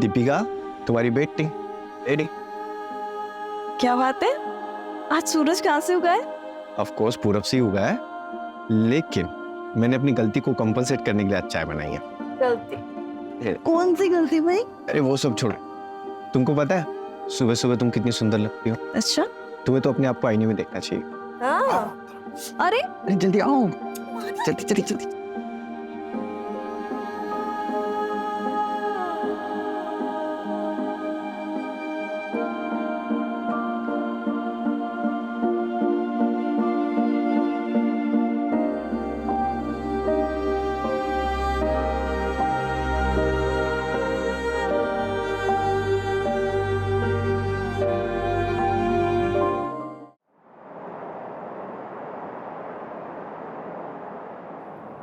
दीपिका, तुम्हारी बेटी रेडी। क्या बात है, आज सूरज कहाँ से उगा है? ऑफ कोर्स पूरब से ही उगा है, लेकिन मैंने अपनी गलती को कंपनसेट करने के लिए आज चाय बनाई है। गलती? कौन सी गलती भाई? अरे वो सब छोड़ो, तुमको पता है सुबह सुबह तुम कितनी सुंदर लगती हो। अच्छा, तुम्हें तो अपने आप को आईने में देखना चाहिए। हाँ। अरे जल्दी आओ, जल्दी जल्दी जल्दी।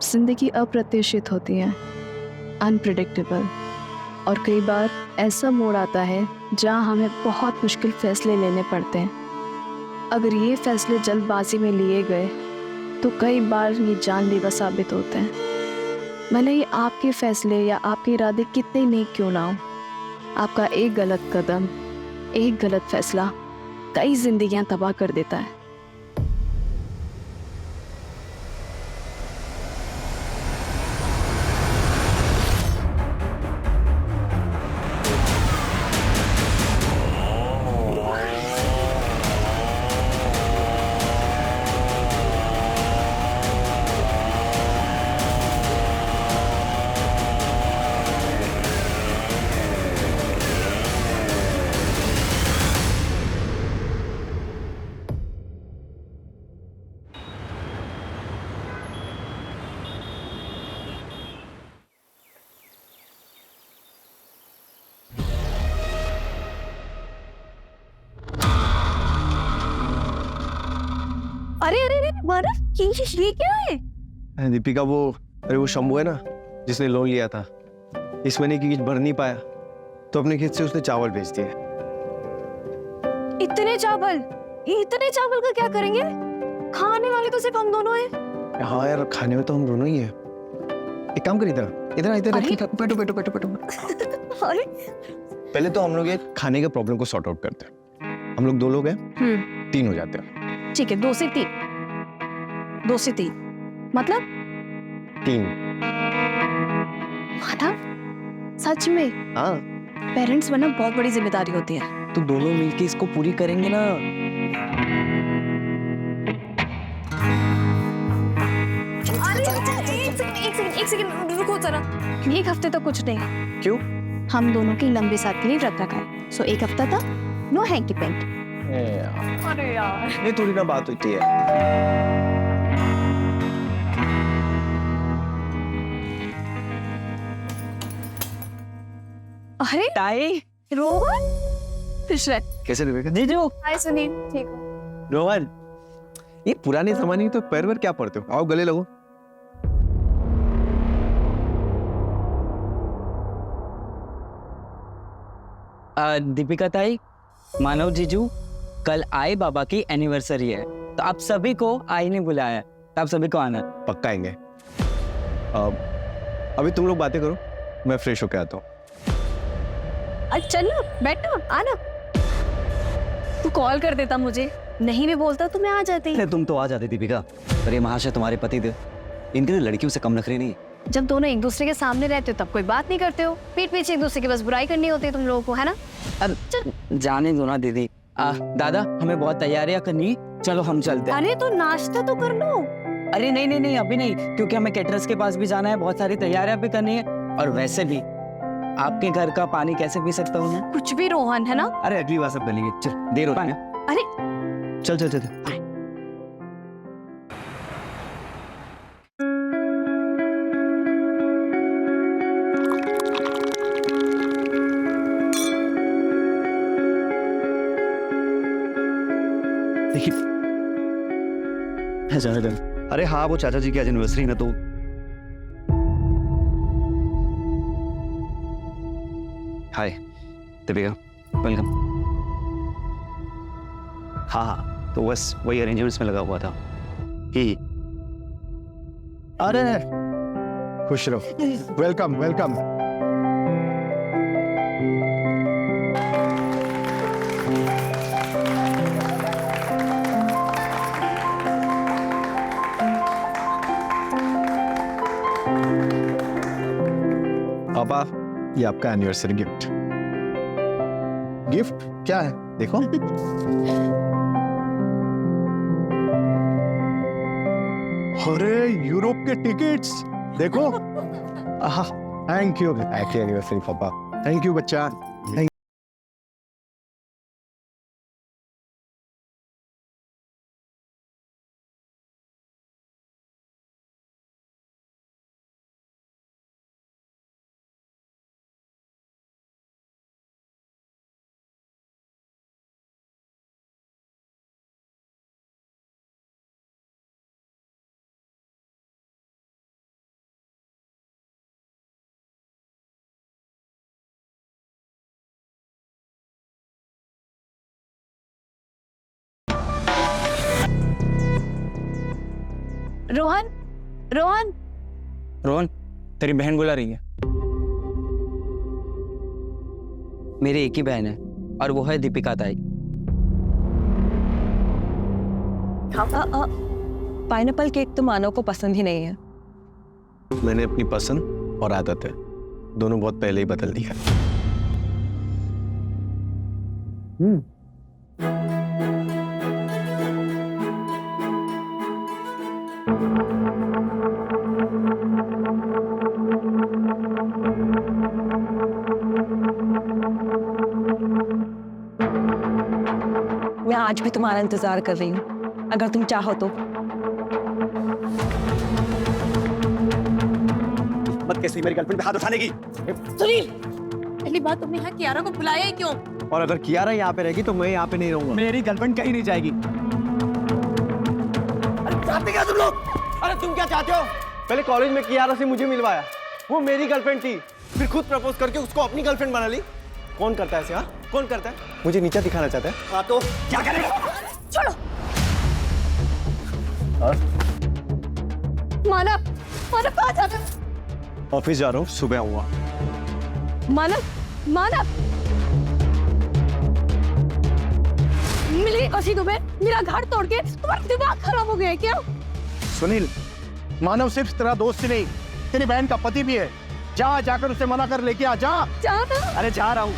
जिंदगी अप्रत्याशित होती है, अनप्रिडिक्टेबल, और कई बार ऐसा मोड़ आता है जहां हमें बहुत मुश्किल फैसले लेने पड़ते हैं। अगर ये फैसले जल्दबाजी में लिए गए तो कई बार ये जानलेवा साबित होते हैं। भले ही आपके फैसले या आपके इरादे कितने नेक क्यों ना हो, आपका एक गलत कदम, एक गलत फैसला कई जिंदगियां तबाह कर देता है। अरे अरे अरे मानव, ये क्या है? दीपिका वो शंभू है ना जिसने लोन लिया था, इस महीने की किस्त भर नहीं पाया तो अपने खेत से उसने चावल बेच दिए। इतने चावल का क्या करेंगे? खाने वाले तो सिर्फ हम दोनों हैं। हाँ यार, खाने में तो हम दोनों ही हैं। एक काम करिए, इधर बैठो बैठो बैठो बैठो। अरे पहले तो हम लोग ये खाने के प्रॉब्लम को सॉर्ट आउट करते हैं। हम लोग 2 लोग हैं, 3 हो जाते हैं। ठीक है, 2 से 3 मतलब 3। मानव, सच में हाँ, पेरेंट्स बनना बहुत बड़ी जिम्मेदारी होती है। तो दोनों मिलके इसको पूरी करेंगे ना। एक सेकंड रुको जरा। एक हफ्ते तक कुछ नहीं। क्यों? हम दोनों की लंबे साथ के लिए व्रत रखा है, सो एक हफ्ता तक नो हैंकी पेंट। अरे यार, ये थोड़ी ना बात होती है। अरे ताई, रोहन, खुश रह। कैसे दीपिका? जीजू, हाय सुनील, ठीक हो? रोहन, ये पुराने जमाने की तो पैर वैर क्या पड़ते हो? आओ गले लगो। दीपिका ताई, मानव जीजू, कल आई बाबा की एनिवर्सरी है, तो आप सभी को आई ने बुलाया है, तो आप सभी को आना। पक्का आएंगे। अभी तुम लोग बातें करो, मैं फ्रेश होके आता हूँ। चल ना, बैठो, आना। तू कॉल कर देता मुझे, नहीं भी बोलता तो मैं आ जाती। अरे तुम तो आ जाती दीपिका, पर ये महाशय तुम्हारे पति थे, इनके लिए लड़कियों से कम नखरे नहीं। जब दोनों एक दूसरे के सामने रहते हो तब कोई बात नहीं करते हो, पीठ पीछे एक दूसरे की बस बुराई करनी होती है तुम लोगों को, है ना? अब जाने दो ना दीदी। दादा, हमें बहुत तैयारियां करनी, चलो हम चलते हैं। अरे तो नाश्ता तो कर लो। अरे नहीं अभी नहीं, क्योंकि हमें कैटरर्स के पास भी जाना है, बहुत सारी तैयारियां भी करनी है, और वैसे भी आपके घर का पानी कैसे पी सकता हूँ मैं? कुछ भी रोहन, है ना? अरे अगली बार सब बनेंगे, चल देर हो रही है। अरे चल चल चल, देखिए। अरे हाँ, वो चाचा जी की आज एनिवर्सरी ना, तो हाय दीपिका, वेलकम। हाँ, तो बस वही अरेंजमेंट्स में लगा हुआ था ही। अरे खुश रहो। Welcome welcome. पापा, ये आपका एनिवर्सरी गिफ्ट। गिफ्ट क्या है देखो। अरे यूरोप के टिकट्स देखो। थैंक यू, हैप्पी एनिवर्सरी पापा। थैंक यू बच्चा। रोहन, रोहन, रोहन, तेरी बहन बुला रही है। मेरी एक ही बहन है और वो है दीपिका ताई। पाइनएप्पल केक तो मानव को पसंद ही नहीं है। मैंने अपनी पसंद और आदतें दोनों बहुत पहले ही बदल दी है। मैं आज भी तुम्हारा इंतजार कर रही हूँ, अगर तुम चाहो तो। मत कैसी मेरी गर्लफ्रेंड पे हाथ उठाने की। सुनील, पहली बात तुमने यहाँ कियारा को बुलाया ही क्यों? और अगर कियारा यहाँ पे रहेगी तो मैं यहाँ पे नहीं रहूंगा। मेरी गर्लफ्रेंड कहीं नहीं जाएगी। अरे चाहते क्या तुम लोग? अरे तुम क्या चाहते हो? पहले कॉलेज में कियारा से मुझे मिलवाया, वो मेरी गर्लफ्रेंड थी, फिर खुद प्रपोज करके उसको अपनी गर्लफ्रेंड बना ली। कौन करता है ऐसे? हाँ, कौन करता है? मुझे नीचा दिखाना चाहता है? हाँ तो क्या करेगा? छोड़ो। मानव, मानव कहाँ जाते हो? ऑफिस जा रहा हूँ, सुबह आऊंगा। मानव, मानव, मिली कसी तुम्हें? मेरा घर तोड़ के तुम्हारा दिमाग खराब हो गया है क्या? सुनील, मानव सिर्फ तेरा दोस्त ही नहीं, तेरी बहन का पति भी है। जा, जाकर उसे मना कर लेके आ। जा। अरे जा रहा हूँ।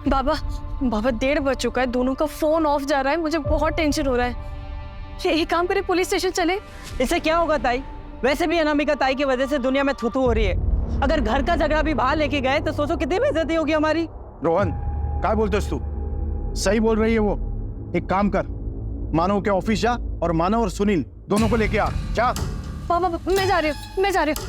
बाबा, बाबा 1:30 बज चुका है, दोनों का फोन ऑफ जा रहा है, मुझे बहुत टेंशन हो रहा है। एक काम करे, पुलिस स्टेशन चले। इससे क्या होगा ताई? वैसे भी अनामिका ताई की वजह से दुनिया में थुथु हो रही है। अगर घर का झगड़ा भी बाहर लेके गए तो सोचो कितनी बेइज्जती होगी हमारी। रोहन, क्या बोलते तू? सही बोल रही है वो। एक काम कर, मानव के ऑफिस जा और मानव और सुनील दोनों को लेके आ। जा। बाबा, मैं जा रही हूँ, मैं जा रही हूँ।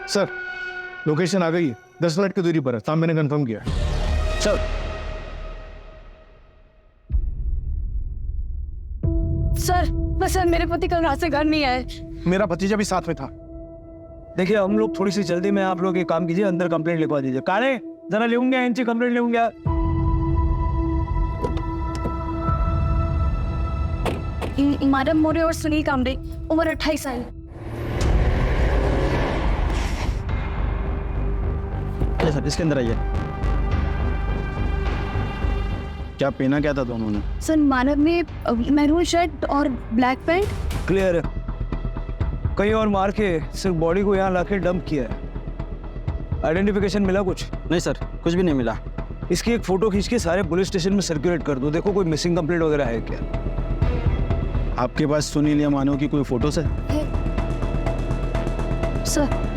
सर, लोकेशन आ गई है, 10 मिनट की दूरी पर है। साहब, मैंने कंफर्म किया। चल। सर, मेरे पति कल रात से घर नहीं आए। मेरा भतीजा भी साथ में था। देखिए, हम लोग थोड़ी सी जल्दी में, आप लोग एक काम कीजिए, अंदर कंप्लेंट लिखवा दीजिए। कारे जरा लेंगे, इनसे कंप्लेंट लेंगे। मानव मोरे और सुनील कामरे, उम्र 28 साल। सर, इसके अंदर आइए। क्या पहना क्या था दोनों ने? सर, मानव ने मैरून शर्ट और ब्लैक पैंट। क्लियर है। कहीं और मार के सिर्फ बॉडी को यहाँ लाके डंप किया है। आइडेंटिफिकेशन मिला कुछ? नहीं सर, कुछ भी नहीं मिला। इसकी एक फोटो खींच के सारे पुलिस स्टेशन में सर्कुलेट कर दो। देखो कोई मिसिंग कंप्लेंट वगैरह है क्या। आपके पास सुनील या मानव की कोई फोटोस है? सर,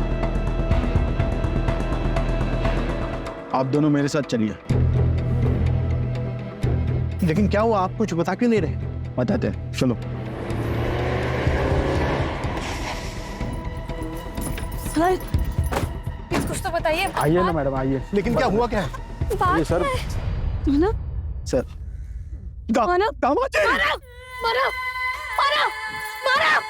आप दोनों मेरे साथ चलिए। लेकिन क्या हुआ, आप कुछ बता क्यों नहीं रहे? बताते हैं, चलो। सर कुछ तो बताइए। आइए ना मैडम, आइए। लेकिन क्या हुआ, क्या है? बात सर। है ना? सर मानव, दामाद जी! मानव, मानव, मानव,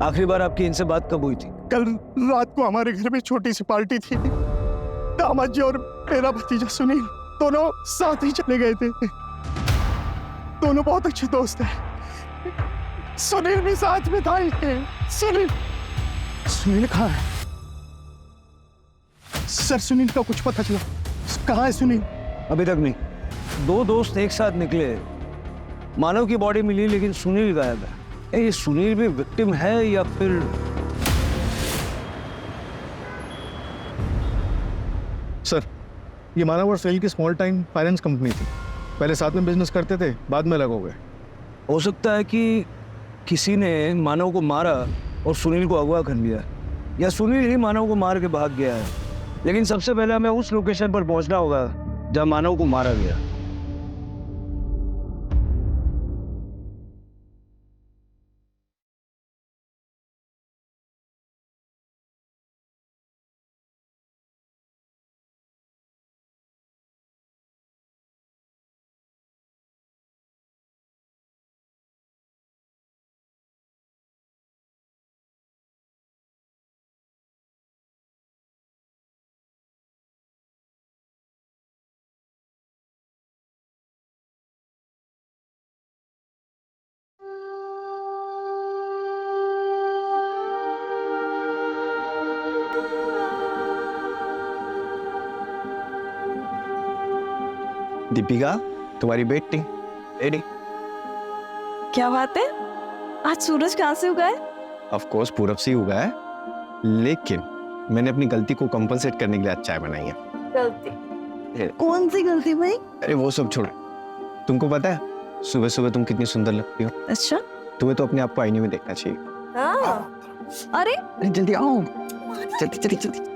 आखिरी बार आपकी इनसे बात कब हुई थी? कल रात को हमारे घर में छोटी सी पार्टी थी। दामाद जी और मेरा भतीजा सुनील दोनों साथ ही चले गए थे। दोनों बहुत अच्छे दोस्त हैं। सुनील भी साथ में था। सुनील कहाँ है? सर सुनील का कुछ पता चला? कहाँ है सुनील? अभी तक नहीं। 2 दोस्त एक साथ निकले, मानव की बॉडी मिली लेकिन सुनील गायब है। ये सुनील भी विक्टिम है या फिर? सर ये मानव और सुनील की स्मॉल टाइम फाइनेंस कंपनी थी। पहले साथ में बिजनेस करते थे, बाद में अलग हो गए। हो सकता है कि किसी ने मानव को मारा और सुनील को अगवा कर लिया, या सुनील ही मानव को मार के भाग गया है। लेकिन सबसे पहले हमें उस लोकेशन पर पहुंचना होगा जहां मानव को मारा गया। दीपिका, तुम्हारी बेटी रेडी? क्या बात है, आज सूरज कहाँ से उगा है? ऑफ कोर्स पूरब से ही उगा है, लेकिन मैंने अपनी गलती को कंपनसेट करने के लिए आज चाय बनाई है। गलती? कौन सी गलती भाई? अरे वो सब छोड़ो, तुमको पता है सुबह सुबह तुम कितनी सुंदर लगती हो। अच्छा। तुम्हें तो अपने आप को आईने में देखना चाहिए। अरे जल्दी आओ, जल्दी जल्दी जल्दी।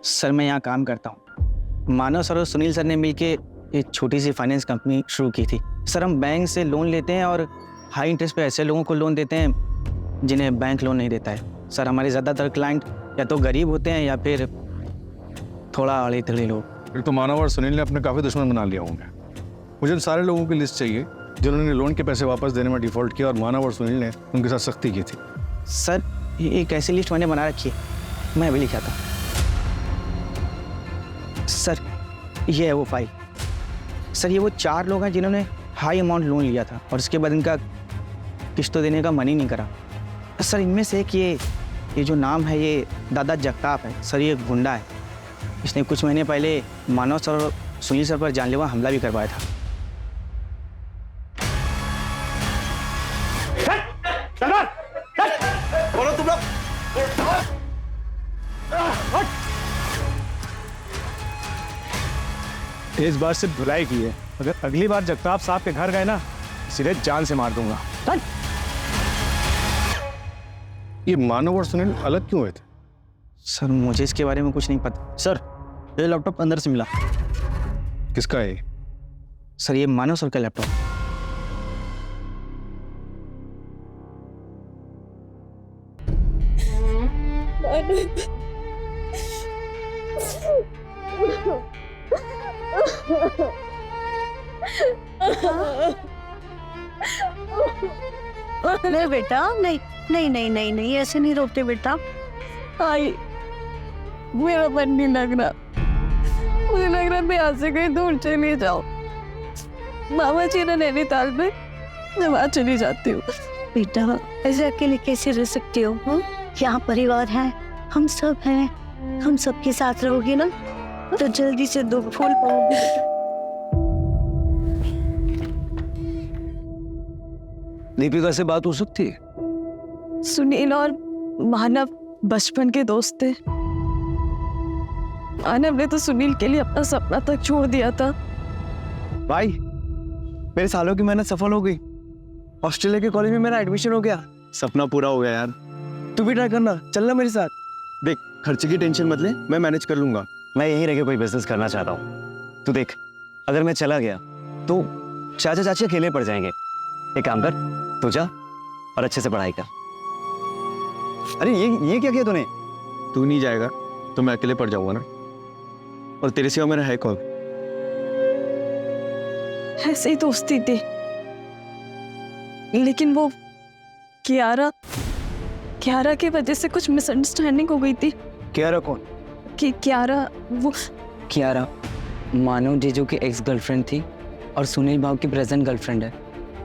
सर मैं यहाँ काम करता हूँ। मानव सर और सुनील सर ने मिलके एक छोटी सी फाइनेंस कंपनी शुरू की थी। सर हम बैंक से लोन लेते हैं और हाई इंटरेस्ट पे ऐसे लोगों को लोन देते हैं जिन्हें बैंक लोन नहीं देता है। सर हमारे ज़्यादातर क्लाइंट या तो गरीब होते हैं या फिर थोड़ा अड़े थड़े लोग। फिर तो मानव और सुनील ने अपने काफी दुश्मन बना लिया होंगे। मुझे उन सारे लोगों की लिस्ट चाहिए जिन्होंने लोन के पैसे वापस देने में डिफॉल्ट किया और मानव और सुनील ने उनके साथ सख्ती की थी। सर ये एक ऐसी लिस्ट मैंने बना रखी है, मैं अभी लिखा था। सर ये है वो फाइल। सर ये वो 4 लोग हैं जिन्होंने हाई अमाउंट लोन लिया था और उसके बाद इनका किस्तों देने का मन ही नहीं करा। सर इनमें से एक ये जो नाम है ये दादा जगताप है। सर ये एक गुंडा है, इसने कुछ महीने पहले मानव सर और सुनील सर पर जानलेवा हमला भी करवाया था। बोलो तुम लोग। इस बार सिर्फ धुलाई की है, अगर अगली बार जगताप साहब के घर गए ना सीधे जान से मार दूंगा। ये मानव और सुनील अलग क्यों हुए थे? सर मुझे इसके बारे में कुछ नहीं पता। सर ये लैपटॉप अंदर से मिला। किसका है? सर ये मानव सर का लैपटॉप। नहीं बेटा, नहीं नहीं नहीं नहीं नहीं, ऐसे नहीं रोकते बेटा। आई मेरा मन नहीं लग रहा, मुझे लग रहा मैं यहाँ से कहीं दूर चली जाऊँ। मामा जी ने नैनीताल में, मैं वहाँ चली जाती हूँ। बेटा ऐसे अकेले कैसे रह सकती हो? यहाँ परिवार है, हम सब हैं। हम सबके साथ रहोगे ना, तो जल्दी से 2 फूल पाओगे। दीपिका से बात हो सकती है? सुनील और मानव बचपन के दोस्त थे। मानव ने तो सुनील के लिए अपना सपना तक छोड़ दिया था। भाई मेरे सालों की मेहनत सफल हो गई। ऑस्ट्रेलिया के कॉलेज में मेरा एडमिशन हो गया। सपना पूरा हो गया यार। तू भी ट्राई करना, चलना मेरे साथ। देख, खर्चे की टेंशन मत ले, मैं मैनेज कर लूंगा। मैं यहीं रह के कोई बिजनेस करना चाहता हूँ। तू देख, अगर मैं चला गया तो चाचा चाची अकेले पड़ जाएंगे। एक काम कर, तू जा और अच्छे से पढ़ाई कर। अरे ये क्या किया तूने? तू नहीं जाएगा तो मैं अकेले पड़ जाऊंगा ना, और तेरे सिवा मेरा है कौन? ऐसे ही दोस्ती थी, लेकिन वो कियारा की वजह से कुछ मिसअंडरस्टैंडिंग हो गई थी। कियारा कौन? कि कियारा वो कियारा मानव जीजू की एक्स गर्लफ्रेंड थी और सुनील भाव की प्रेजेंट गर्लफ्रेंड है।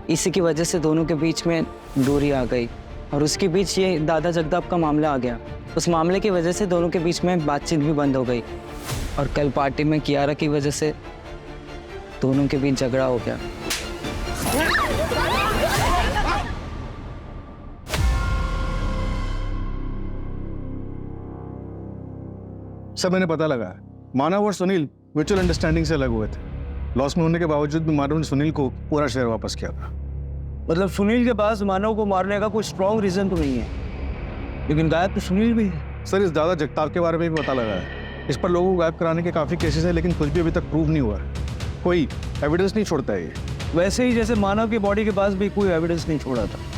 इसी की वजह से दोनों के बीच में दूरी आ गई और उसके बीच ये दादा जगताप का मामला आ गया। उस मामले की वजह से दोनों के बीच में बातचीत भी बंद हो गई और कल पार्टी में कियारा की वजह से दोनों के बीच झगड़ा हो गया। सब मैंने पता लगा, मानव और सुनील म्यूचुअल अंडरस्टैंडिंग से अलग हुए थे। लॉस में होने के बावजूद भी मानव ने सुनील को पूरा शेयर वापस किया था। मतलब सुनील के पास मानव को मारने का कोई स्ट्रॉन्ग रीजन तो नहीं है, लेकिन गायब तो सुनील भी है। सर, इस दादा जगताप के बारे में भी पता लगा है। इस पर लोगों को गायब कराने के काफी केसेस है, लेकिन कुछ भी अभी तक प्रूव नहीं हुआ है। कोई एविडेंस नहीं छोड़ता है ये। वैसे ही जैसे मानव की बॉडी के पास भी कोई एविडेंस नहीं छोड़ा था।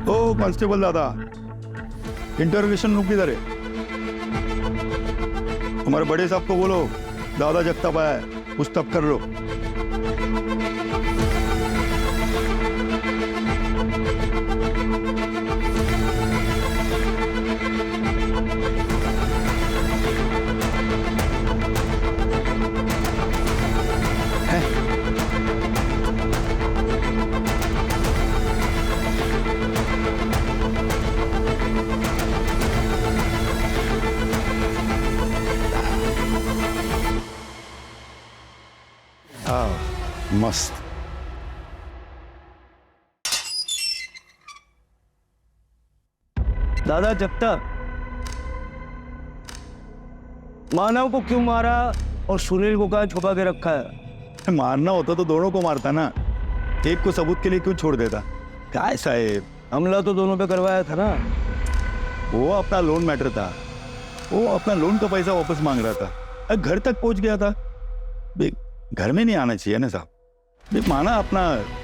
ओ कांस्टेबल दादा, इंटरोगेशन रूम किधर है? हमारे बड़े साहब को बोलो दादा जगताप आया है, पूछताछ कर लो। मस्त। दादा जगताप, मानव को क्यों मारा और सुनील को कहाँ छुपा के रखा है? मारना होता तो दोनों को मारता ना, एक को सबूत के लिए क्यों छोड़ देता? क्या साहेब, हमला तो दोनों पे करवाया था ना। वो अपना लोन मैटर था, वो अपना लोन का पैसा वापस मांग रहा था, घर तक पहुंच गया था। घर में नहीं आना चाहिए ना साहब। माना अपना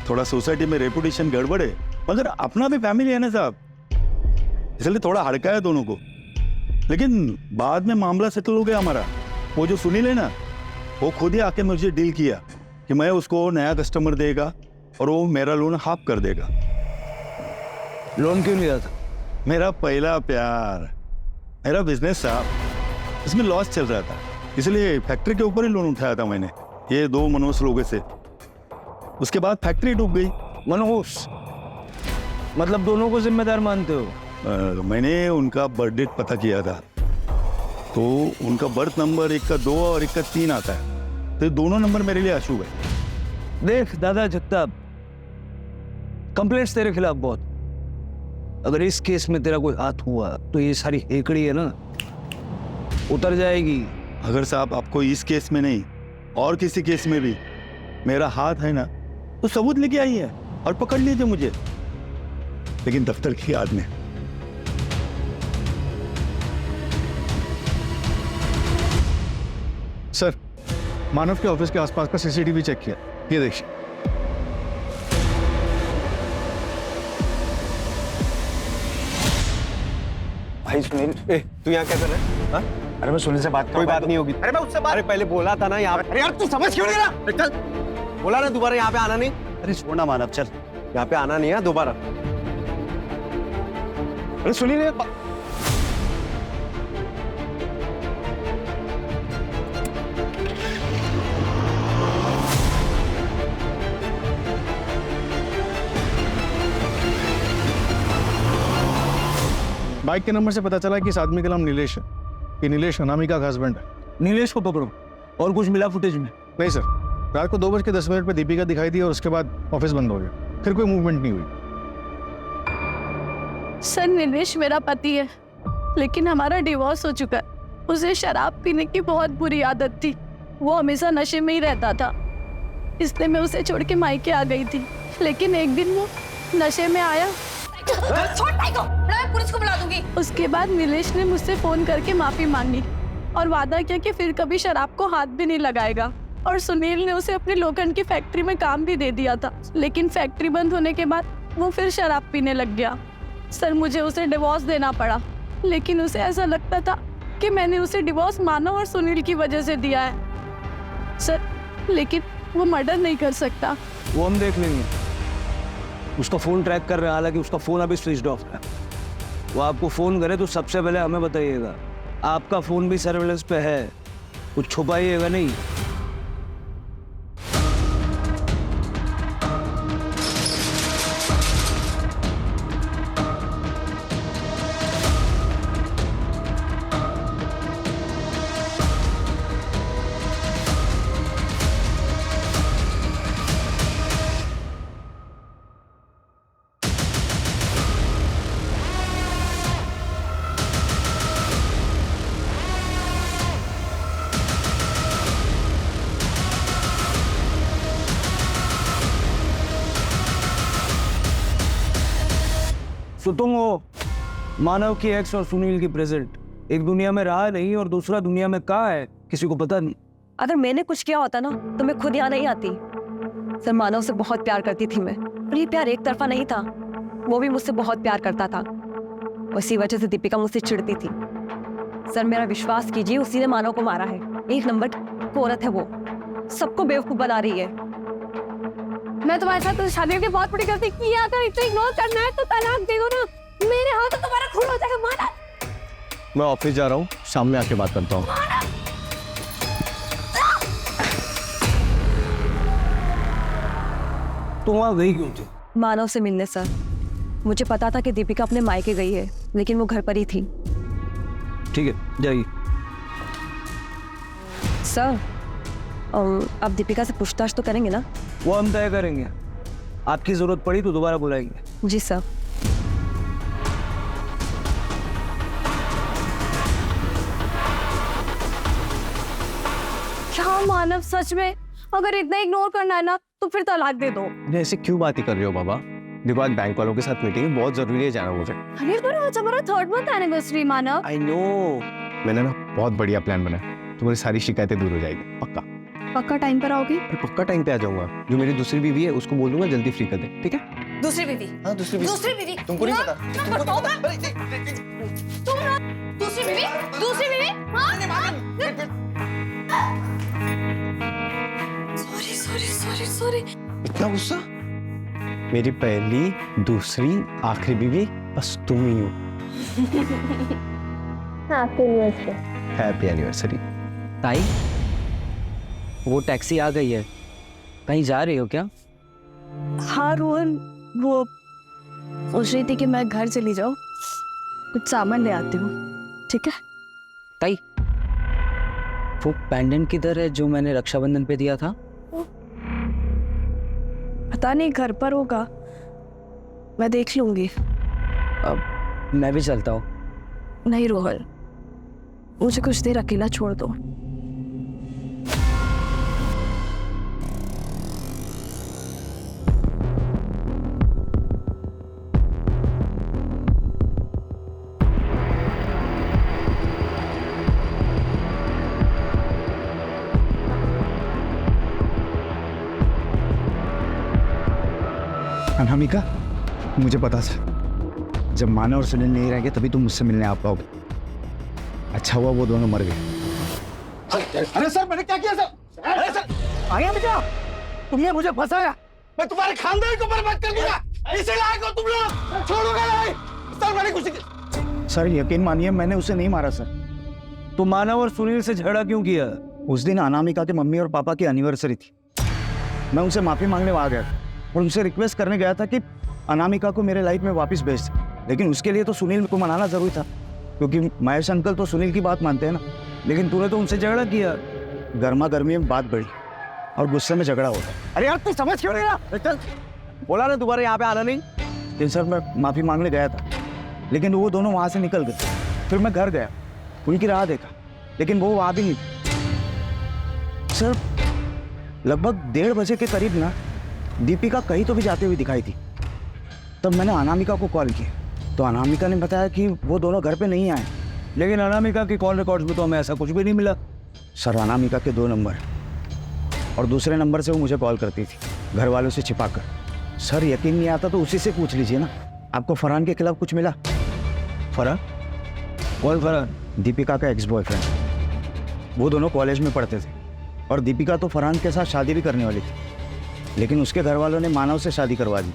थोड़ा सोसाइटी में रेपुटेशन गड़बड़ है, मगर अपना भी फैमिली है ना साहब, इसलिए थोड़ा हड़काया दोनों को। लेकिन बाद में मामला सेटल हो गया हमारा। वो जो सुनील है ना, वो खुद ही आके मुझे डील किया कि मैं उसको नया कस्टमर देगा और वो मेरा लोन हाफ कर देगा। लोन क्यों लिया था? मेरा पहला प्यार, मेरा बिजनेस साहब, इसमें लॉस चल रहा था, इसलिए फैक्ट्री के ऊपर ही लोन उठाया था मैंने, ये 2 मनोज लोगों से। उसके बाद फैक्ट्री डूब गई। मनोज मतलब दोनों को जिम्मेदार मानते हो? मैंने उनका बर्थ डेट पता किया था, तो उनका बर्थ नंबर एक का 2 और एक का 3 आता है, तो दोनों नंबर मेरे लिए अशुभ है। देख दादा जगताप, कंप्लेंट्स तेरे खिलाफ बहुत। अगर इस केस में तेरा कोई हाथ हुआ तो ये सारी हेकड़ी है ना, उतर जाएगी। अगर साहब आपको इस केस में नहीं और किसी केस में भी मेरा हाथ है ना, तो सबूत लेके आइए और पकड़ लीजिए मुझे, लेकिन दफ्तर की याद में। सर, मानव के ऑफिस के आसपास का सीसीटीवी चेक किया, ये देखिए। भाई सुनील, तू यहाँ क्या कर रहा है? हाँ? अरे मैं सुनील से बात कोई बात नहीं होगी। अरे मैं उससे अरे पहले बोला था ना यहाँ पे। अरे यार तू समझ क्यों नहीं रहा? चल, बोला ना दोबारा यहाँ पे आना नहीं। अरे छोड़ना मानव, चल। यहाँ पे आना नहीं है दोबारा। अरे सुनील, बाइक के नंबर से पता चला कि इस आदमी का नाम नीलेश है। ये नीलेश अनामिका का हस्बैंड है। नीलेश को पकड़ो। और कुछ मिला फुटेज में? नहीं सर, रात को 2:10 पे दीपिका दिखाई दी और उसके बाद ऑफिस बंद हो गया, फिर कोई मूवमेंट नहीं हुई। सर नीलेश मेरा पति है, लेकिन हमारा डिवोर्स हो चुका है। उसे शराब पीने की बहुत बुरी आदत थी। वो हमेशा नशे में ही रहता था, इसलिए मैं उसे छोड़ के मायके आ गई थी। लेकिन एक दिन वो नशे में आया। छोड़ भाई को, मैं पुलिस को बुला दूंगी। उसके बाद नीलेश ने मुझसे फोन करके माफी मांगी और वादा किया कि फिर कभी शराब को हाथ भी नहीं लगाएगा। और सुनील ने उसे अपनी लोखंड की फैक्ट्री में काम भी दे दिया था, लेकिन फैक्ट्री बंद होने के बाद वो फिर शराब पीने लग गया। सर मुझे उसे डिवोर्स देना पड़ा, लेकिन उसे ऐसा लगता था कि मैंने उसे डिवोर्स मानव और सुनील की वजह से दिया है। सर लेकिन वो मर्डर नहीं कर सकता। वो हम देख लेंगे। उसका फोन ट्रैक कर रहे हैं, हालांकि उसका फोन अभी स्विच ऑफ है। वो आपको फोन करे तो सबसे पहले हमें बताइएगा। आपका फोन भी सर्वेलेंस पे है, कुछ छुपाइएगा नहीं। तो तुम हो मानव की एक्स और सुनील की प्रेजेंट। एक दुनिया में रहा नहीं और दूसरा दुनिया में कहाँ है, किसी को पता नहीं। अगर मैंने कुछ किया होता ना तो मैं खुद यहाँ नहीं आती। सर मानव से बहुत प्यार करती थी मैं, और ये प्यार एक तरफा नहीं था। वो भी मुझसे बहुत प्यार करता था। उसी वजह से दीपिका मुझसे चिढ़ती थी। सर मेरा विश्वास कीजिए, उसी ने मानव को मारा है। एक नंबर की औरत है वो, सबको बेवकूफ बना रही है। मैं तुम्हारे साथ तो शादी की बहुत बड़ी गलती की। अगर इतना इग्नोर करना है तो तलाक दे दो ना, मेरे हाथ तो तुम्हारा खून हो जाएगा। माना मैं ऑफिस जा रहा हूँ, शाम में आके बात करता हूँ। तुम वहां गई क्यों थी? मानव से मिलने सर। मुझे पता था कि दीपिका अपने मायके गई है, लेकिन वो घर पर ही थी। ठीक है, जाइए। सर अब दीपिका से पूछताछ तो करेंगे ना? वो हम तय करेंगे। आपकी जरूरत पड़ी तो दोबारा बुलाएंगे। जी सर। क्या मानव सच में अगर इतना इग्नोर करना है ना तो फिर तलाक दे दो। ऐसे क्यों बातें कर रहे हो बाबा? देखो आज बैंक वालों के साथ मीटिंग है, बहुत जरूरी है जाना मुझे। अरे पर आज हमारा 3rd month anniversary Manav. I know. मैंने ना बहुत बढ़िया प्लान बनाया, तुम्हारी सारी शिकायतें दूर हो जाएगी। पक्का पक्का टाइम पर आओगे? अरे पक्का टाइम पे आ जाऊंगा। जो मेरी दूसरी बीवी है उसको बोल दूंगा जल्दी फ्री कर दे, ठीक है? दूसरी बीवी? हाँ दूसरी बीवी। दूसरी बीवी? तुमको नहीं पता? तुम दूसरी बीवी? दूसरी बीवी? सॉरी। इतना गुस्सा? मेरी पहली, दूसरी, आखिरी बीवी बस तुम ही हो। Happy anniversary. ताई, वो टैक्सी आ गई है। कहीं जा रही हो क्या? हाँ रोहन, वो सोच रही थी कि मैं घर चली जाऊँ, कुछ सामान ले आती हूँ। ठीक है? ताई, वो पेंडेंट किधर है जो मैंने रक्षाबंधन पे दिया था? पता नहीं, घर पर होगा, मैं देख लूंगी। अब मैं भी चलता हूँ। नहीं रोहन, मुझे कुछ देर अकेला छोड़ दो। अनामिका, मुझे पता था जब मानव और सुनील नहीं रहेंगे तभी तुम मुझसे मिलने आ पाओगे। अच्छा हुआ वो दोनों मर गए। अरे सर मैंने क्या किया सर? अरे सर आया बेटा, तुमने मुझे फंसाया। मैं तुम्हारे खानदान को बर्बाद कर दूंगा। इसे लायक हो तुम लोग, छोड़ूंगा नहीं। सर मैंने कुछ नहीं। सर यकीन मानिए मैंने उसे नहीं मारा सर। तो मानव और सुनील से झगड़ा क्यों किया? उस दिन अनामिका के मम्मी और पापा की एनिवर्सरी थी। मैं उनसे माफी मांगने आ गया और उनसे रिक्वेस्ट करने गया था कि अनामिका को मेरे लाइफ में वापस भेज दे। लेकिन उसके लिए तो सुनील को मनाना जरूरी था, क्योंकि महेश अंकल तो सुनील की बात मानते हैं ना। लेकिन तूने तो उनसे झगड़ा किया। गर्मा गर्मी में बात बढ़ी और गुस्से में झगड़ा होता। अरे यार तू समझ क्यों नहीं रहा? चल बोला ना दोबारा यहाँ पे आना नहीं। लेकिन सर मैं माफ़ी मांगने गया था, लेकिन वो दोनों वहाँ से निकल गए। फिर मैं घर गया, उनकी राह देखा, लेकिन वो वहाँ भी नहीं थे। सर लगभग 1:30 बजे के करीब ना दीपिका कहीं तो भी जाते हुए दिखाई थी। तब मैंने अनामिका को कॉल किया तो अनामिका ने बताया कि वो दोनों घर पे नहीं आए। लेकिन अनामिका की कॉल रिकॉर्ड्स में तो हमें ऐसा कुछ भी नहीं मिला। सर अनामिका के 2 नंबर और दूसरे नंबर से वो मुझे कॉल करती थी, घर वालों से छिपाकर। सर यकीन नहीं आता तो उसी से पूछ लीजिए ना। आपको फरहान के खिलाफ कुछ मिला? फरहान? कौन फरहान? दीपिका का एक्स बॉयफ्रेंड। वो दोनों कॉलेज में पढ़ते थे और दीपिका तो फरहान के साथ शादी भी करने वाली थी, लेकिन उसके घर वालों ने मानव से शादी करवा दी।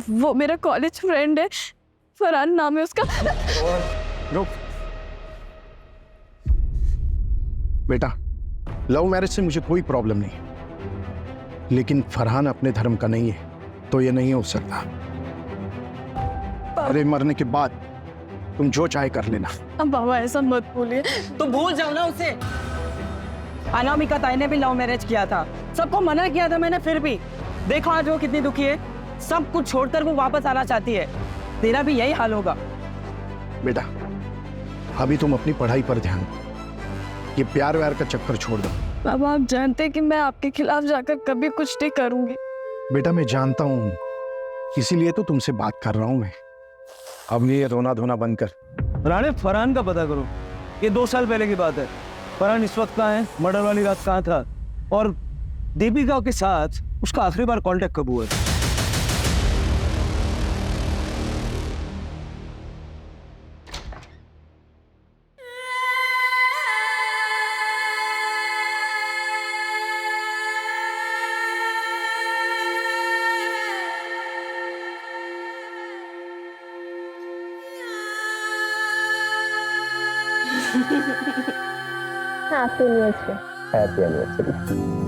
वो मेरा कॉलेज फ्रेंड है, फरहान नाम है उसका। रुक बेटा, लव मैरिज से मुझे कोई प्रॉब्लम नहीं, लेकिन फरहान अपने धर्म का नहीं है तो ये नहीं हो सकता। अरे मरने के बाद तुम जो चाहे कर लेना। अब बाबा ऐसा मत बोलिए। तो भूल जाओ ना उसे। अनामिका ताई ने भी लव मैरिज किया था, सबको मना किया था मैंने, फिर भी देखो आज वो कितनी दुखी है। सब कुछ छोड़कर वो वापस आना चाहती है। तेरा भी यही हाल होगा। बेटा अभी तुम अपनी पढ़ाई पर ध्यान दो, ये प्यार व्यार का चक्कर छोड़ दो। बाबा आप जानते हैं कि मैं आपके खिलाफ जाकर कभी कुछ नहीं करूंगी। बेटा मैं जानता हूँ, इसीलिए तो तुमसे बात कर रहा हूँ मैं। अब ये रोना धोना बंद कर। राणे फरहान का पता करो। ये 2 साल पहले की बात है। फरहान इस वक्त कहाँ है, मर्डर वाली रात कहाँ था, और दीपिका के साथ उसका आखिरी बार कांटेक्ट कब हुआ था? Happy anniversary.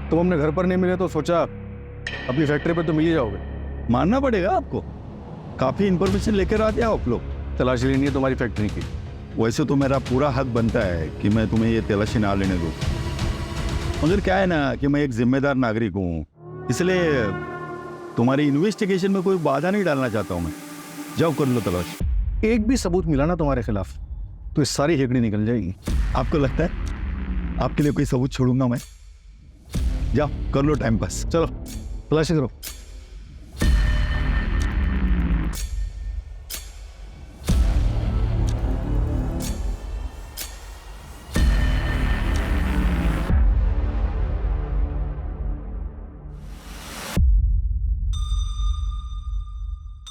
तुम अपने घर पर नहीं मिले तो सोचा अपनी फैक्ट्री पर तो मिल ही जाओगे। मानना पड़ेगा आपको, काफी इंफॉर्मेशन लेकर आते हैं आप लोग। तलाशी लेनी है तुम्हारी फैक्ट्री की। वैसे तो मेरा पूरा हक बनता है कि मैं तुम्हें ये तलाशी ना लेने दूं, मगर क्या है ना कि मैं एक जिम्मेदार नागरिक हूँ, इसलिए तुम्हारी इन्वेस्टिगेशन में कोई बाधा नहीं डालना चाहता हूँ मैं। जाओ कर लो तलाश। एक भी सबूत मिला ना तुम्हारे खिलाफ तो ये सारी हेकड़ी निकल जाएगी। आपको लगता है आपके लिए कोई सबूत छोड़ूंगा मैं? जाओ कर लो टाइम पास। चलो तलाशी करो।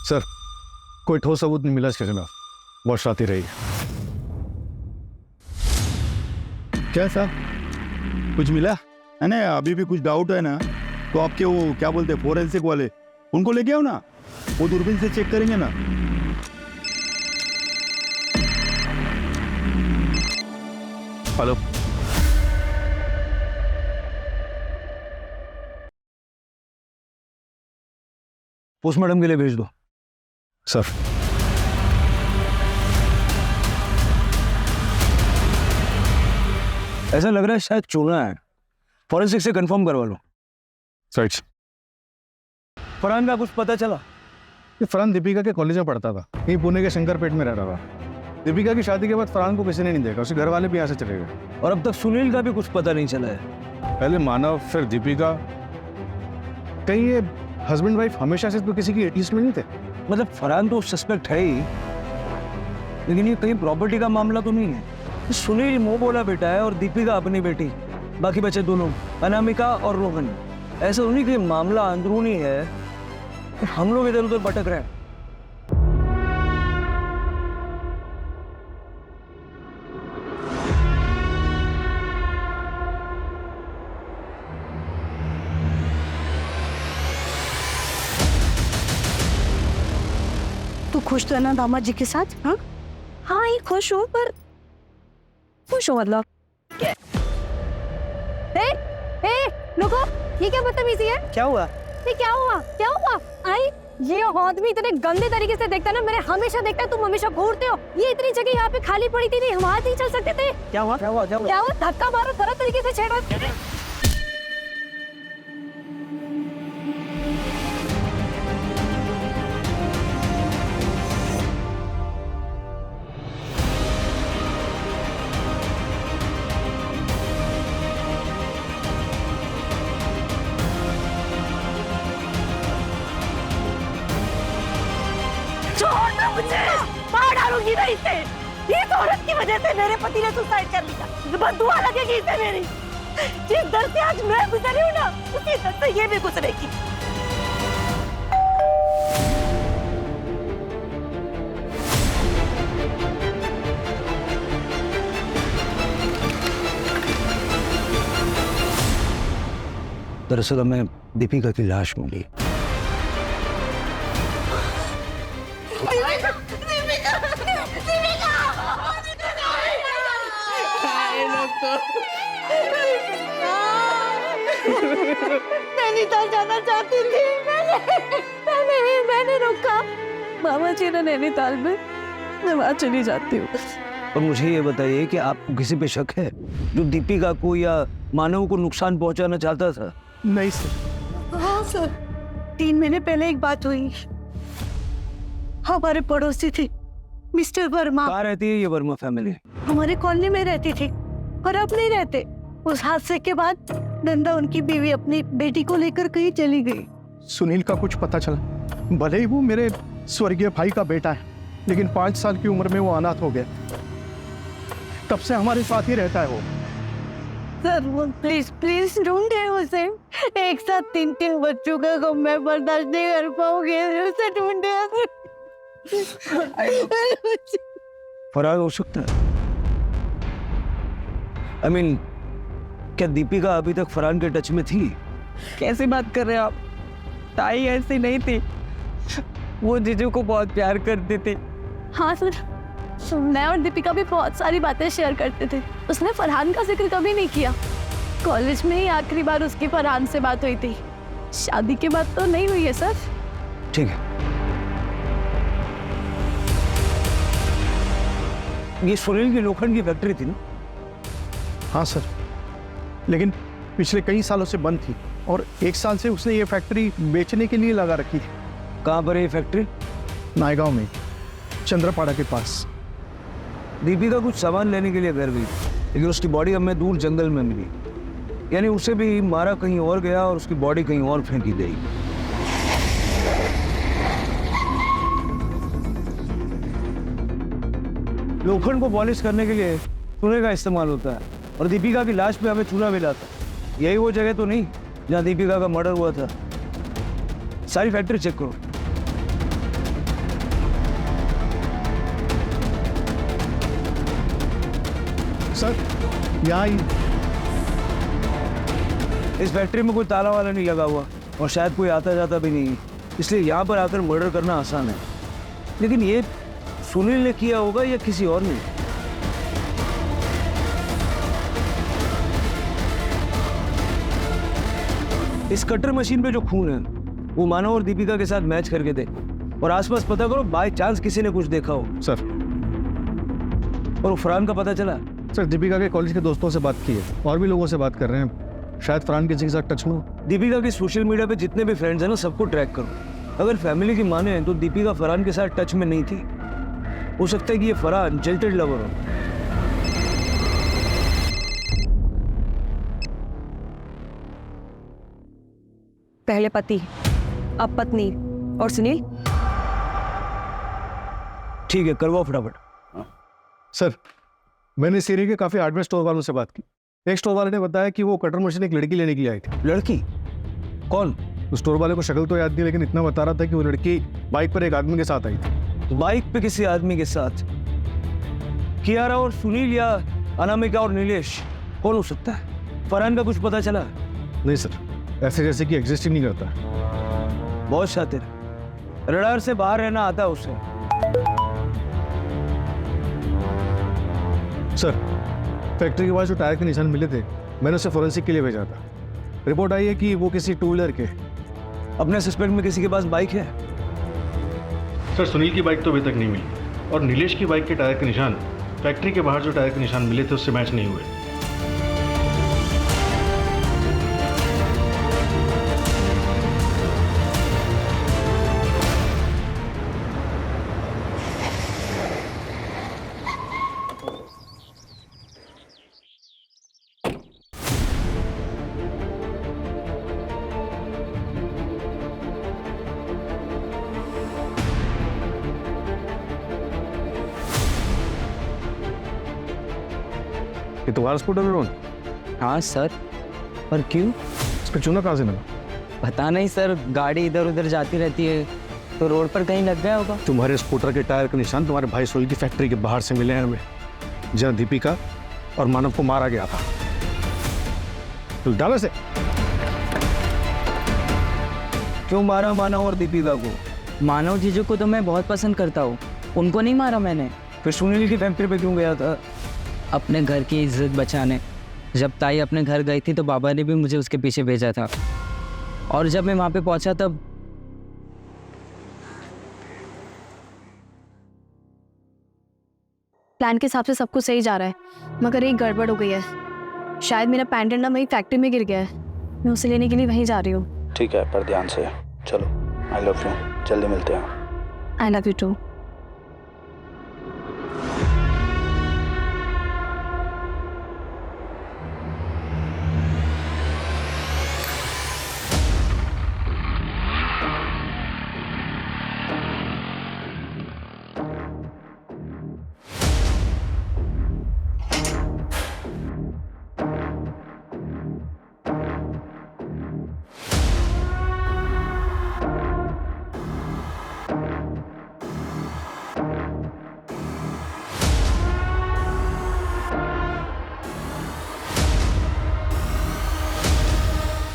सर कोई ठोस सबूत नहीं मिला इसके खिलाफ, बहुत शातिर रही। क्या साहब कुछ मिला है ना? अभी भी कुछ डाउट है ना तो आपके वो क्या बोलते हैं फोरेंसिक वाले, उनको लेके आओ ना, वो दूरबीन से चेक करेंगे ना। हेलो पोस्टमार्टम के लिए भेज दो। सर ऐसा लग रहा है शायद चूना है, फॉरेंसिक से कंफर्म करवा लो। राइट। फरहान का कुछ पता चला? ये फरहान दीपिका के कॉलेज में पढ़ता था, यहीं पुणे के शंकरपेट में रह रहा था। दीपिका की शादी के बाद फरहान को किसी ने नहीं देखा, उसके घर वाले भी यहाँ से चले गए। और अब तक सुनील का भी कुछ पता नहीं चला है। पहले मानव फिर दीपिका, कहीं ये हस्बैंड वाइफ हमेशा से तो किसी की एटलीस्ट में नहीं थे। मतलब फरहान तो सस्पेक्ट है ही, लेकिन ये कहीं प्रॉपर्टी का मामला तो नहीं है। सुनील मोह बोला बेटा है और दीपिका अपनी बेटी, बाकी बचे दो लोग अनामिका और रोहन। ऐसा नहीं कि मामला अंदरूनी है, हम लोग इधर उधर भटक रहे हैं। तू खुश तो है ना दामाद जी के साथ? हाँ हाँ ये खुश हो, पर खुश हो मतलब रुको, ये क्या बदतमीजी है? क्या हुआ? ये क्या हुआ? क्या हुआ? आई ये आदमी इतने गंदे तरीके से देखता है ना, मैंने हमेशा देखता है, तुम हमेशा घूरते हो। ये इतनी जगह यहाँ पे खाली पड़ी थी, नहीं हम वहाँ नहीं चल सकते थे? क्या हुआ? क्या हुआ? क्या हुआ? क्या हुआ? धक्का मारो, गलत तरीके से छेड़ा। मुझे मार डालूंगी मैं इसे। इस औरत की वजह से मेरे पति ने सुसाइड कर लिया। बददुआ लगेगी इसे मेरी। जिस दर से आज मैं गुजरी हूँ ना, उसी दर से ये भी गुजरेगी। दरअसल हमें दीपिका की लाश मिली। नैनीताल जाना चाहती थी मैंने रोका। मामा जी ने नैनीताल में, मैं वहाँ चली जाती हूँ। और मुझे ये बताइए कि आपको किसी पे शक है जो दीपिका को या मानव को नुकसान पहुंचाना चाहता था? नहीं सर। हाँ सर, 3 महीने पहले एक बात हुई। हमारे पड़ोसी थी मिस्टर वर्मा। कहाँ रहती है ये वर्मा फैमिली? हमारे कॉलोनी में रहती थी, पर अब नहीं रहते। उस हादसे के बाद नंदा उनकी बीवी अपनी बेटी को लेकर कहीं चली गई। सुनील का कुछ पता चला? भले ही वो मेरे स्वर्गीय भाई का बेटा है, लेकिन 5 साल की उम्र में वो अनाथ हो गया। तब से हमारे साथ ही रहता है वो। सर वो प्लीज प्लीज ढूंढे उसे। एक साथ 3 बच्चों का गम मैं बर्दाश्त नहीं कर पाऊंगी, उसे ढूंढे। फरार हो सकता है। I mean, क्या दीपिका अभी तक फरहान के टच में थी? कैसी बात कर रहे हो आप? ताई ऐसी नहीं थी, वो जीजू को बहुत प्यार करती थी। हाँ सर, मैं और दीपिका भी बहुत सारी बातें शेयर करते थे। उसने फरहान का जिक्र कभी नहीं किया। कॉलेज में ही आखिरी बार उसकी फरहान से बात हुई थी। शादी के बाद तो नहीं हुई है सर। ठीक है, ये सुनील की लोखंड की फैक्ट्री थी ना? हाँ सर, लेकिन पिछले कई सालों से बंद थी और 1 साल से उसने ये फैक्ट्री बेचने के लिए लगा रखी थी। कहाँ पर है ये फैक्ट्री? नायगांव में, चंद्रपाड़ा के पास। दीपिका कुछ सामान लेने के लिए घर गई, लेकिन उसकी बॉडी हमें दूर जंगल में मिली। यानी उसे भी मारा कहीं और गया और उसकी बॉडी कहीं और फेंकी गई। लोखंड को पॉलिश करने के लिए चूने का इस्तेमाल होता है और दीपिका की लाश पे हमें चूना मिला था। यही वो जगह तो नहीं जहाँ दीपिका का मर्डर हुआ था? सारी फैक्ट्री चेक करो। सर यहाँ इस फैक्ट्री में कोई ताला वाला नहीं लगा हुआ और शायद कोई आता जाता भी नहीं है, इसलिए यहाँ पर आकर मर्डर करना आसान है। लेकिन ये सुनील ने किया होगा या किसी और ने? इस कटर मशीन पे जो खून है वो मानव और दीपिका के साथ मैच करके दे और आसपास पता करो, बाय चांस किसी ने कुछ देखा हो। सर। और वो फरहान का पता चला? सर दीपिका के कॉलेज के दोस्तों से बात की है और भी लोगों से बात कर रहे हैं, शायद फरहान किसी के साथ टच में हो। दीपिका के सोशल मीडिया पे जितने भी फ्रेंड्स हैं ना, सबको ट्रैक करो। अगर फैमिली की माने तो दीपिका फरहान के साथ टच में नहीं थी। हो सकता है कि ये फरहान जिल्टेड लवर हो। पहले पति, अब पत्नी और सुनील। ठीक है, करवाओ फटाफट। सर, मैंने इस एरिया के काफ़ी हार्डवेयर स्टोर वालों से बात की। एक स्टोर वाले ने बताया कि वो कटर मशीन एक लड़की लेने के लिए आई थी। लड़की? कौन? उस स्टोर वाले को शक्ल तो याद नहीं, लेकिन इतना बता रहा था कि वो लड़की बाइक पर एक आदमी के साथ आई थी। बाइक पे किसी आदमी के साथ? कियारा और सुनील या अनामिका और नीलेश, कौन हो सकता है? फरहान का कुछ पता चला? नहीं सर, ऐसे जैसे कि एग्जिस्ट ही नहीं करता। बहुत शातिर, रडार से बाहर रहना आता है उसे। सर, फैक्ट्री के पास जो टायर के निशान मिले थे, मैंने उसे फोरेंसिक के लिए भेजा था। रिपोर्ट आई है कि वो किसी टू व्हीलर के। अपने सस्पेक्ट में किसी के पास बाइक है? सर, सुनील की बाइक तो अभी तक नहीं मिली, और नीलेश की बाइक के टायर के निशान फैक्ट्री के बाहर जो टायर के निशान मिले थे उससे मैच नहीं हुए। ये तुम्हारा स्कूटर लोन? हाँ सर, पर क्यों? इस पर चूना कहाँ से मिला? पता नहीं सर, गाड़ी इधर उधर जाती रहती है तो रोड पर कहीं लग गया होगा। तुम्हारे स्कूटर के टायर के निशान तुम्हारे भाई सुनील की फैक्ट्री के बाहर से मिले हैं हमें, जहाँ दीपिका और मानव को मारा गया था। तो डालो से। क्यों मारा मानव और दीपिका को? मानव जीजू को तो मैं बहुत पसंद करता हूँ, उनको नहीं मारा मैंने। फिर सुनील की फैक्ट्री पे क्यों गया था? अपने घर की इज्जत बचाने। जब ताई अपने घर गई थी तो बाबा ने भी मुझे उसके पीछे भेजा था, और जब मैं वहाँ पे पहुँचा तब प्लान के हिसाब से सब कुछ सही जा रहा है, मगर एक गड़बड़ हो गई है। शायद मेरा पैंडेंट ना वहीं फैक्ट्री में गिर गया है। मैं उसे लेने के लिए वहीं जा रही हूँ। ठीक है, पर ध्यान से चलो। आई लव यू, जल्दी मिलते हैं। I love you too.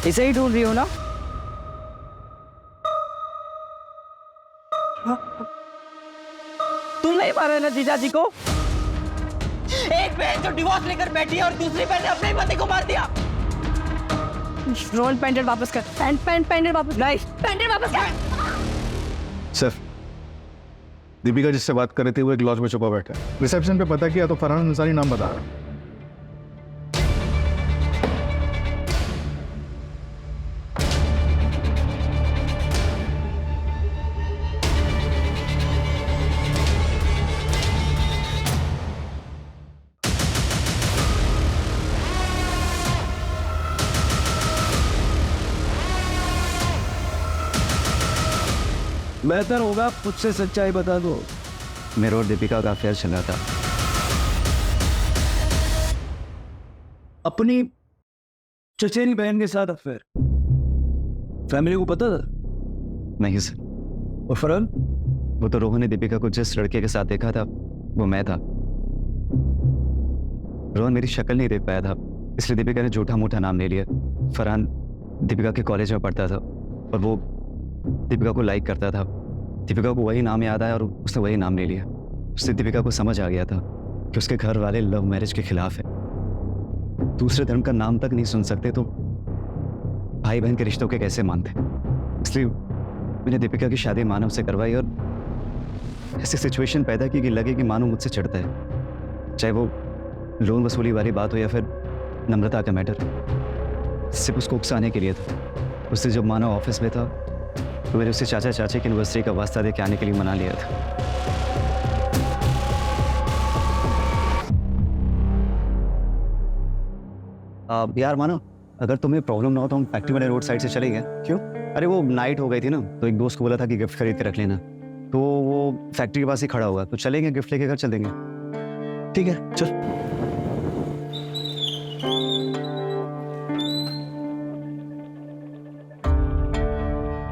इसे ही ढूंढ रही हो ना? तुम नहीं मारे ना जीजा जी को? एक बहन जो डिवोर्स लेकर बैठी है और दूसरी बहन ने अपने ही पति को मार दिया। रोल पैंडेंट वापस कर। पैंडेंट वापस नहीं, पैंडेंट वापस कर। सर, दीपिका जिससे बात कर रही थी वो एक लॉज में छुपा बैठा है। रिसेप्शन पे पता किया तो फरहान अंसारी नाम बता रहा। बेहतर होगा खुद से सच्चाई बता दो। मेरा और दीपिका का अफेयर चल रहा था। अपनी चचेरी बहन के साथ अफेयर? फैमिली को पता था? नहीं सर। और फरहान? वो तो रोहन ने दीपिका को जिस लड़के के साथ देखा था वो मैं था। रोहन मेरी शक्ल नहीं देख पाया था, इसलिए दीपिका ने झूठा मूठा नाम ले लिया। फरहान दीपिका के कॉलेज में पढ़ता था और वो दीपिका को लाइक करता था। दीपिका को वही नाम याद आया और उसने वही नाम ले लिया। उससे दीपिका को समझ आ गया था कि उसके घर वाले लव मैरिज के खिलाफ है, दूसरे धर्म का नाम तक नहीं सुन सकते तो भाई बहन के रिश्तों के कैसे मानते। इसलिए मैंने दीपिका की शादी मानव से करवाई और ऐसी सिचुएशन पैदा की कि लगे कि मानव मुझसे चिढ़ता है, चाहे वो लोन वसूली वाली बात हो या फिर नम्रता का मैटर। सिर्फ उसको उकसाने के लिए था। उससे जब मानव ऑफिस में था तो मैंने उससे चाचा चाची की एनिवर्सरी का वास्ता दे के आने के लिए मना लिया था। यार मानो, अगर तुम्हें प्रॉब्लम ना हो तो हम फैक्ट्री वाले रोड साइड से चले गए। क्यों? अरे वो नाइट हो गई थी ना, तो एक दोस्त को बोला था कि गिफ्ट खरीद के रख लेना, तो वो फैक्ट्री के पास ही खड़ा होगा, तो चलेंगे गिफ्ट लेके घर चल देंगे। ठीक है चल।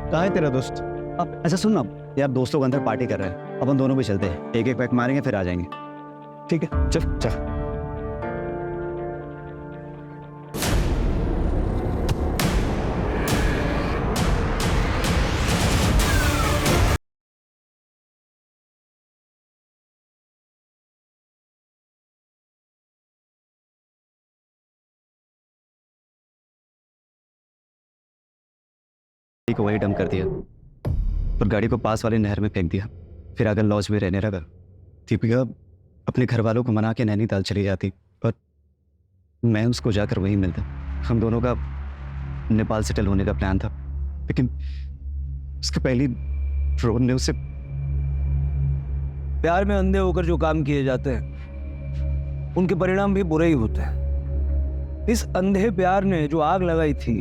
कहाँ है तेरा दोस्त? अब अच्छा सुन ना यार, दोस्त लोग अंदर पार्टी कर रहे हैं, अपन दोनों भी चलते हैं, एक एक पैक मारेंगे फिर आ जाएंगे। ठीक है चल चल। गाड़ी को वही डंप कर दिया और गाड़ी को पास वाली नहर में फेंक दिया, फिर आकर लॉज में रहने लगा। दीपिका अपने घर वालों को मना के नैनीताल चली जाती और मैं उसको जाकर वहीं मिलता। हम दोनों का नेपाल सेटल होने का प्लान था, लेकिन उसके पहली ड्रोन ने उसे। प्यार में अंधे होकर जो काम किए जाते हैं उनके परिणाम भी बुरे ही होते हैं। इस अंधे प्यार ने जो आग लगाई थी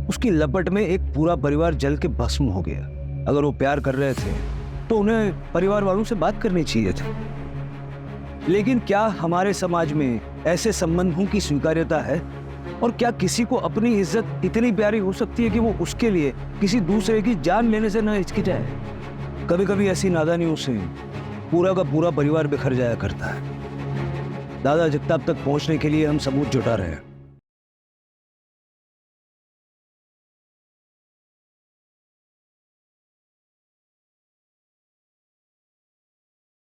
उसकी लपट में एक पूरा परिवार जल के भस्म हो गया। अगर वो प्यार कर रहे थे तो उन्हें परिवार वालों से बात करनी चाहिए थी, लेकिन क्या हमारे समाज में ऐसे संबंधों की स्वीकार्यता है? और क्या किसी को अपनी इज्जत इतनी प्यारी हो सकती है कि वो उसके लिए किसी दूसरे की जान लेने से न हिचकिचाए? कभी कभी ऐसी नादानियों से पूरा का पूरा परिवार बिखर जाया करता है। दादा जगताप तक पहुंचने के लिए हम सबूत जुटा रहे हैं।